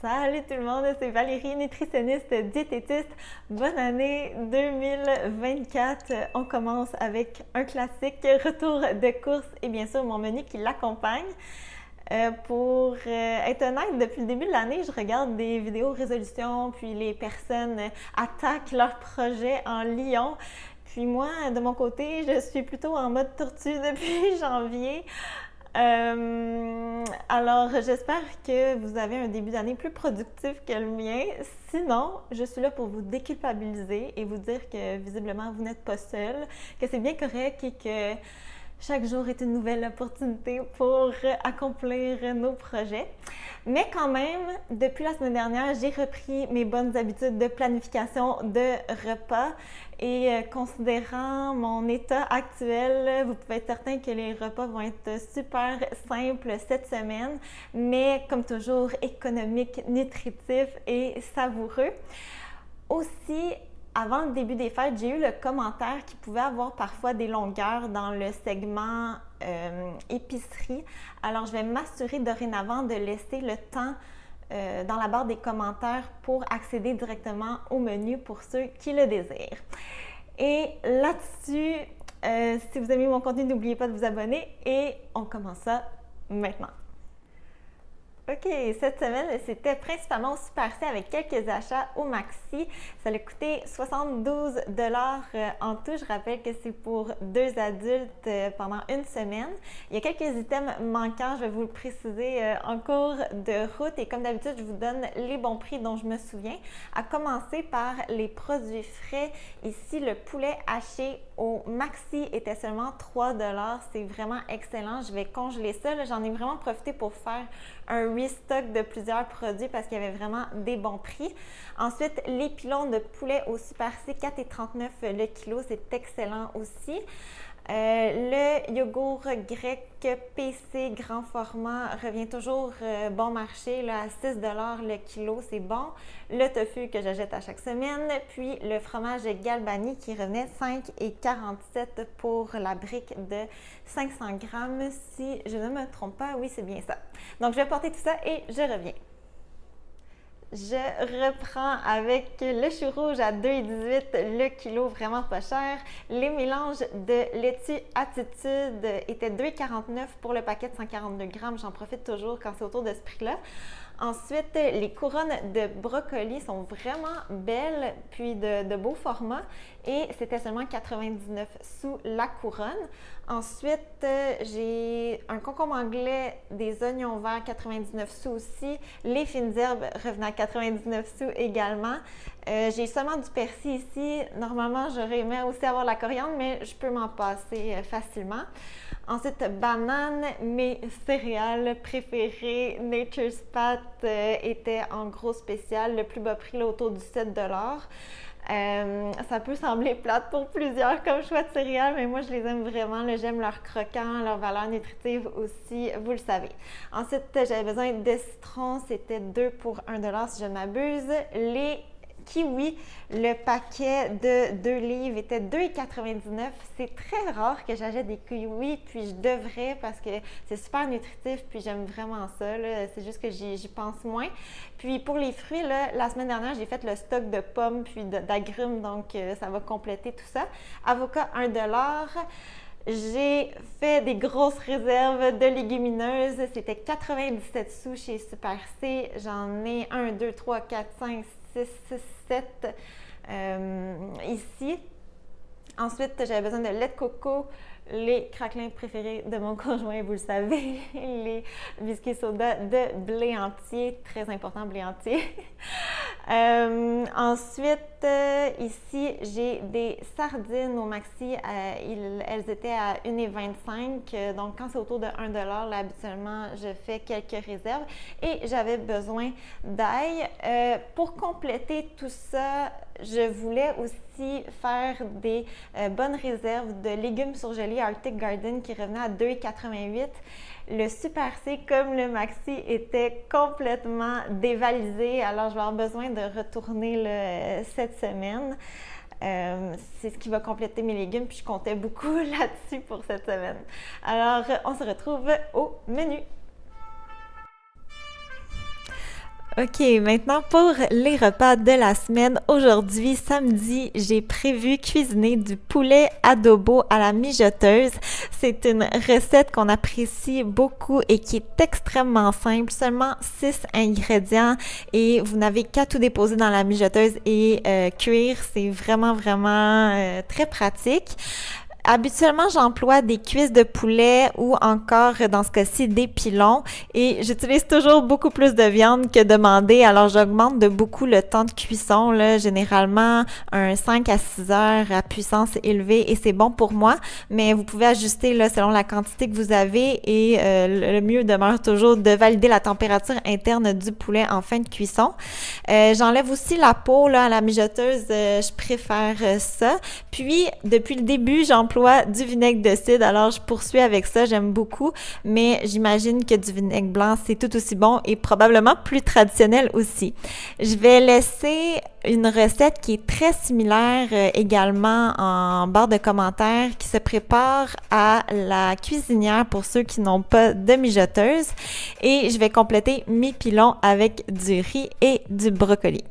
Salut tout le monde, c'est Valérie, nutritionniste, diététiste. Bonne année 2024. On commence avec un classique, retour de course et bien sûr mon menu qui l'accompagne. Pour être honnête, depuis le début de l'année, je regarde des vidéos résolutions, puis les personnes attaquent leur projet en lion. Puis moi, de mon côté, je suis plutôt en mode tortue depuis janvier. Alors, j'espère que vous avez un début d'année plus productif que le mien. Sinon, je suis là pour vous déculpabiliser et vous dire que visiblement, vous n'êtes pas seul, que c'est bien correct et que chaque jour est une nouvelle opportunité pour accomplir nos projets. Mais quand même, depuis la semaine dernière, j'ai repris mes bonnes habitudes de planification de repas. Et considérant mon état actuel, vous pouvez être certain que les repas vont être super simples cette semaine, mais comme toujours, économiques, nutritifs et savoureux. Aussi, avant le début des fêtes, j'ai eu le commentaire qu'il pouvait avoir parfois des longueurs dans le segment épicerie. Alors, je vais m'assurer dorénavant de laisser le temps dans la barre des commentaires pour accéder directement au menu pour ceux qui le désirent. Et là-dessus, si vous aimez mon contenu, n'oubliez pas de vous abonner et on commence ça maintenant. OK, cette semaine, c'était principalement au Super C avec quelques achats au Maxi. Ça a coûté 72 $ en tout. Je rappelle que c'est pour 2 adultes pendant une semaine. Il y a quelques items manquants, je vais vous le préciser en cours de route. Et comme d'habitude, je vous donne les bons prix dont je me souviens. À commencer par les produits frais. Ici, le poulet haché au Maxi était seulement 3 $. C'est vraiment excellent. Je vais congeler ça. J'en ai vraiment profité pour faire un restock de plusieurs produits parce qu'il y avait vraiment des bons prix. Ensuite, les pilons de poulet au Super C, 4,39 $ le kilo, c'est excellent aussi. Le yogourt grec PC grand format revient toujours bon marché là, à 6 $ le kilo, c'est bon. Le tofu que j'achète à chaque semaine, puis le fromage Galbani qui revenait 5,47 $ pour la brique de 500 grammes. Si je ne me trompe pas, oui, c'est bien ça. Donc, je vais porter tout ça et je reviens. Je reprends avec le chou rouge à 2,18 $ le kilo, vraiment pas cher. Les mélanges de laitue Attitude étaient 2,49 $ pour le paquet de 142 grammes. J'en profite toujours quand c'est autour de ce prix-là. Ensuite, les couronnes de brocoli sont vraiment belles, puis de beau format et c'était seulement 99 sous la couronne. Ensuite, j'ai un concombre anglais, des oignons verts, 99 sous aussi. Les fines herbes revenaient à 99 sous également. J'ai seulement du persil ici. Normalement, j'aurais aimé aussi avoir la coriandre, mais je peux m'en passer facilement. Ensuite, banane, mes céréales préférées, Nature's Path était en gros spécial. Le plus bas prix là, autour du 7 $. Ça peut sembler plate pour plusieurs comme choix de céréales, mais moi je les aime vraiment. J'aime leur croquant, leur valeur nutritive aussi, vous le savez. Ensuite, j'avais besoin de citron, c'était 2 pour 1 $ si je ne m'abuse. Les kiwis, le paquet de 2 livres était 2,99 $. C'est très rare que j'achète des kiwis, puis je devrais parce que c'est super nutritif, puis j'aime vraiment ça. C'est juste que j'y pense moins. Puis pour les fruits, là, la semaine dernière, j'ai fait le stock de pommes puis d'agrumes, donc ça va compléter tout ça. Avocat, 1 $. J'ai fait des grosses réserves de légumineuses. C'était 97 sous chez Super C. J'en ai 1, 2, 3, 4, 5, 6, 7 ici. Ensuite, j'avais besoin de lait de coco, les craquelins préférés de mon conjoint, vous le savez, les biscuits soda de blé entier, très important blé entier. Ensuite, ici, j'ai des sardines au Maxi, elles étaient à 1,25 $, donc quand c'est autour de 1 $, là, habituellement, je fais quelques réserves et j'avais besoin d'ail. Pour compléter tout ça, je voulais aussi faire des bonnes réserves de légumes surgelés Arctic Garden qui revenaient à 2,88 $. Le Super C comme le Maxi était complètement dévalisé, alors je vais avoir besoin de retourner cette semaine. C'est ce qui va compléter mes légumes, puis je comptais beaucoup là-dessus pour cette semaine. Alors, on se retrouve au menu. OK, maintenant pour les repas de la semaine. Aujourd'hui, samedi, j'ai prévu cuisiner du poulet adobo à la mijoteuse. C'est une recette qu'on apprécie beaucoup et qui est extrêmement simple. Seulement 6 ingrédients et vous n'avez qu'à tout déposer dans la mijoteuse et cuire. C'est vraiment très pratique. Habituellement, j'emploie des cuisses de poulet ou encore, dans ce cas-ci, des pilons et j'utilise toujours beaucoup plus de viande que demandé, alors j'augmente de beaucoup le temps de cuisson, là, généralement un 5 à 6 heures à puissance élevée et c'est bon pour moi, mais vous pouvez ajuster là, selon la quantité que vous avez et le mieux demeure toujours de valider la température interne du poulet en fin de cuisson. J'enlève aussi la peau là, à la mijoteuse, je préfère ça. Puis, depuis le début, j'emploie du vinaigre de cidre, alors je poursuis avec ça, j'aime beaucoup, mais j'imagine que du vinaigre blanc, c'est tout aussi bon et probablement plus traditionnel aussi. Je vais laisser une recette qui est très similaire également en barre de commentaires qui se prépare à la cuisinière pour ceux qui n'ont pas de mijoteuse et je vais compléter mes pilons avec du riz et du brocoli.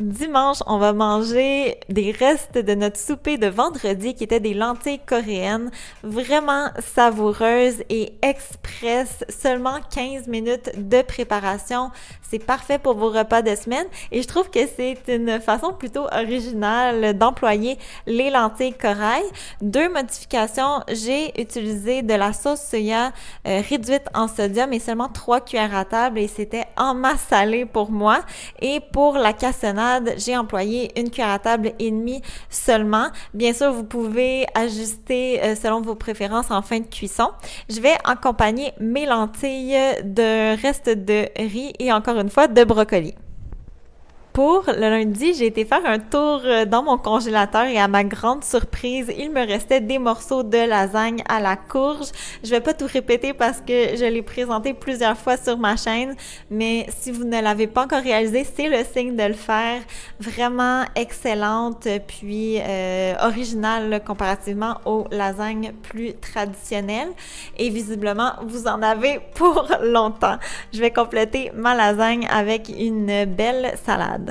Dimanche, on va manger des restes de notre souper de vendredi qui étaient des lentilles coréennes, vraiment savoureuses et express, seulement 15 minutes de préparation. C'est parfait pour vos repas de semaine et je trouve que c'est une façon plutôt originale d'employer les lentilles corail. 2 modifications, j'ai utilisé de la sauce soya réduite en sodium et seulement 3 cuillères à table et c'était en masse salée pour moi. Et pour la cassonade, j'ai employé 1 cuillère à table et demie seulement. Bien sûr, vous pouvez ajuster selon vos préférences en fin de cuisson. Je vais accompagner mes lentilles de reste de riz et encore une fois de brocoli. Pour le lundi, j'ai été faire un tour dans mon congélateur et à ma grande surprise, il me restait des morceaux de lasagne à la courge. Je vais pas tout répéter parce que je l'ai présenté plusieurs fois sur ma chaîne, mais si vous ne l'avez pas encore réalisé, c'est le signe de le faire. Vraiment excellente, puis originale là, comparativement aux lasagnes plus traditionnelles. Et visiblement, vous en avez pour longtemps. Je vais compléter ma lasagne avec une belle salade.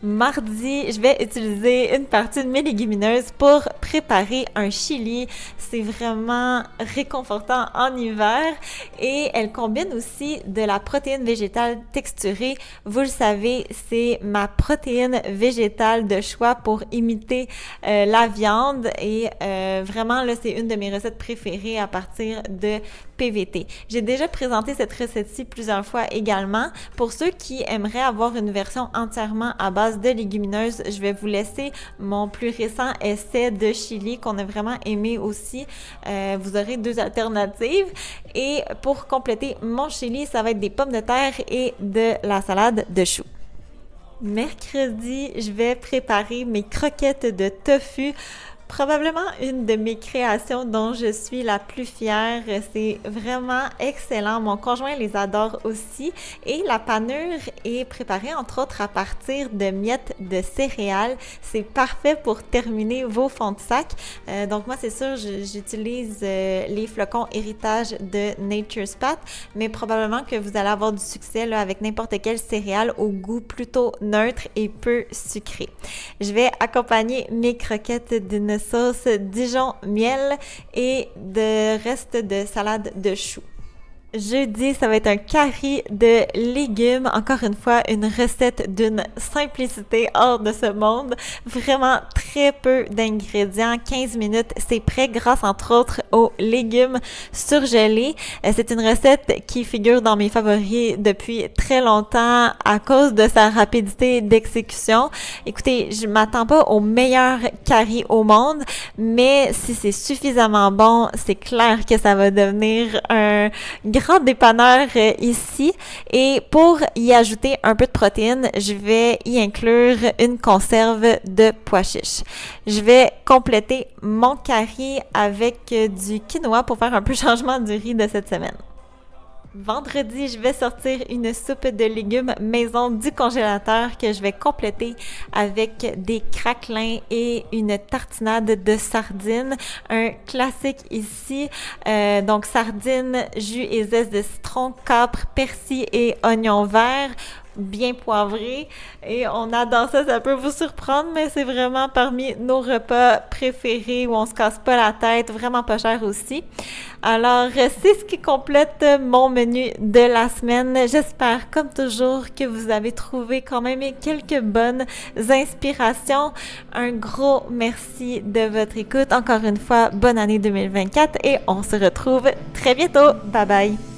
Mardi, je vais utiliser une partie de mes légumineuses pour préparer un chili. C'est vraiment réconfortant en hiver et elle combine aussi de la protéine végétale texturée. Vous le savez, c'est ma protéine végétale de choix pour imiter la viande et vraiment là, c'est une de mes recettes préférées à partir de PVT. J'ai déjà présenté cette recette-ci plusieurs fois également. Pour ceux qui aimeraient avoir une version entièrement à base de légumineuses, je vais vous laisser mon plus récent essai de chili qu'on a vraiment aimé aussi. Vous aurez 2 alternatives. Et pour compléter mon chili, ça va être des pommes de terre et de la salade de choux. Mercredi, je vais préparer mes croquettes de tofu. Probablement une de mes créations dont je suis la plus fière. C'est vraiment excellent. Mon conjoint les adore aussi. Et la panure est préparée entre autres à partir de miettes de céréales. C'est parfait pour terminer vos fonds de sac. Donc moi, c'est sûr, j'utilise les flocons héritage de Nature's Path, mais probablement que vous allez avoir du succès là, avec n'importe quelle céréale au goût plutôt neutre et peu sucré. Je vais accompagner mes croquettes d'une sauce Dijon miel et de reste de salade de choux. Jeudi, ça va être un curry de légumes. Encore une fois, une recette d'une simplicité hors de ce monde. Vraiment très peu d'ingrédients. 15 minutes, c'est prêt grâce entre autres aux légumes surgelés. C'est une recette qui figure dans mes favoris depuis très longtemps à cause de sa rapidité d'exécution. Écoutez, je m'attends pas au meilleur curry au monde, mais si c'est suffisamment bon, c'est clair que ça va devenir un grand dépanneur ici. Et pour y ajouter un peu de protéines, je vais y inclure une conserve de pois chiches. Je vais compléter mon curry avec du quinoa pour faire un peu changement du riz de cette semaine. Vendredi, je vais sortir une soupe de légumes maison du congélateur que je vais compléter avec des craquelins et une tartinade de sardines. Un classique ici. Donc, sardines, jus et zeste de citron, capre, persil et oignon vert bien poivré et on adore ça, ça peut vous surprendre, mais c'est vraiment parmi nos repas préférés où on se casse pas la tête, vraiment pas cher aussi. Alors, c'est ce qui complète mon menu de la semaine. J'espère, comme toujours, que vous avez trouvé quand même quelques bonnes inspirations. Un gros merci de votre écoute. Encore une fois, bonne année 2024 et on se retrouve très bientôt. Bye bye!